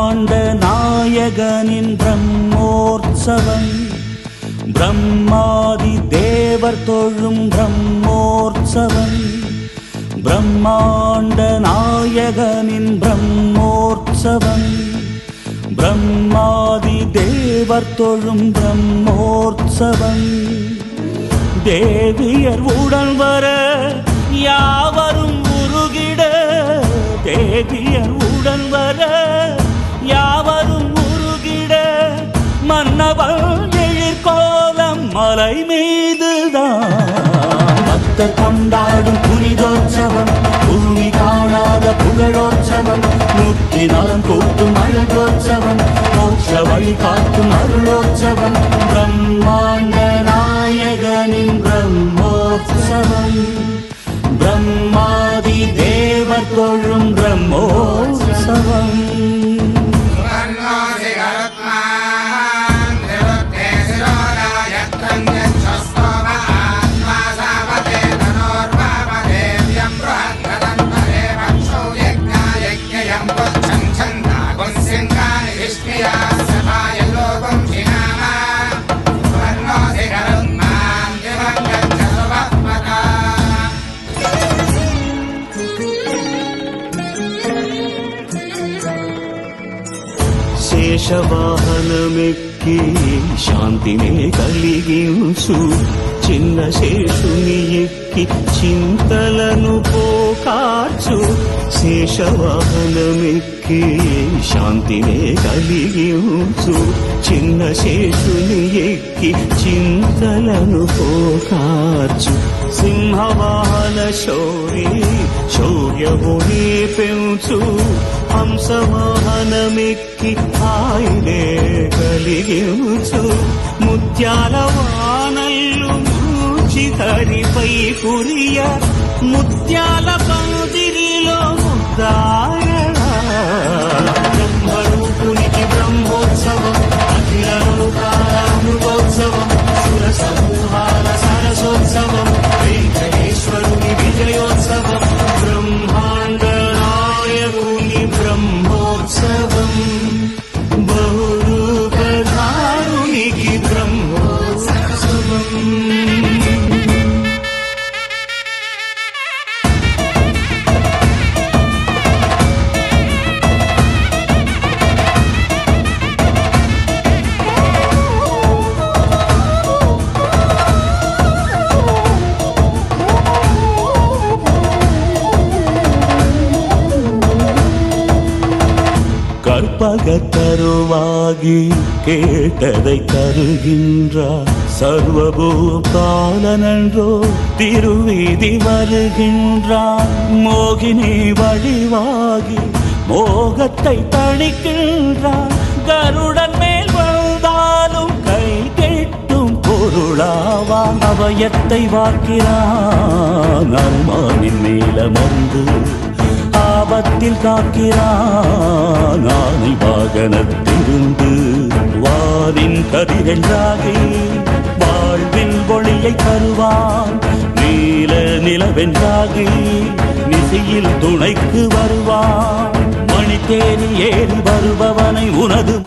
பிரம்மாண்ட நாயகனின் பிரம்மோற்சவம், பிரம்மாதி தேவர் தொழும் பிரம்மோற்சவம், பிரம்மாண்ட நாயகனின் பிரம்மோற்சவம், பிரம்மாதி தேவர் தொழும் பிரம்மோற்சவம். தேவியர் உடன் வர யாவரும் உருகிட, தேவியர் உடன் வர யாவரும் உருகிட, மன்னவன் எழிற்கோலம் மலை மீதுதான் பக்தர் கொண்டாடும் புனிதோற்சவம், பூமி காணாத புகழோற்சவம், முக்தி நலம் கூட்டும் அழகோற்சவம், மோட்ச வழி காட்டும் அருளோற்சவம், பிரம்மாண்ட நாயகனின் பிரம்மோற்சவம், பிரம்மாதி தேவர் தொழும் பிரம்மோற்சவம். శేషవాహనమెక్కి శాంతినే కలిగించు, చిన్న శేషుని ఎక్కి చింతలను పోకార్చు, శేషవాహనమెక్కి శాంతినే కలిగించు, చిన్న శేషుని ఎక్కి చింతలను పోకార్చు, సింహవాహన శౌరి శౌర్యముని పెంచు, హంసవాహనమెక్కి ఆయనే కలిగించు, ముత్యాల వానల్లు మూచితరిపై కురియ, ముత్యాల పందిరిలో ముద్దారణ, బ్రహ్మరూపునికి బ్రహ్మోత్సవం, అఖిల లోకాల అమృతోత్సవం, సుర సమూహాల సరసోత్సవం, వెంకటేశ్వరుని విజయోత్సవం, బ్రహ్మాండ నాయకుని బ్రహ్మోత్సవం, బహురూపధారునికి బ్రహ్మోత్సవం. கற்பகத்தருவாகி கேட்டதை தருகின்றார், சர்வபூபாலனன்றோ திருவீதி வருகின்றார், மோகினி வழிவாகி மோகத்தை தணிக்கின்றார், கருடன் மேல் வந்தாலும் கை கெட்டும் பொருளாவான், அபயத்தை வாக்கிறான் அருமானின் மேலமர்ந்து, ஆபத்தில் காக்கிறான் ஆனை வாகனத்திருந்து, வானின் கதிரென்றாகி வாழ்வின் ஒளியை தருவான், நீல நிலவென்றாகி நிசையில் துணைக்கு வருவான், மணித்தேரி ஏறி வருபவன்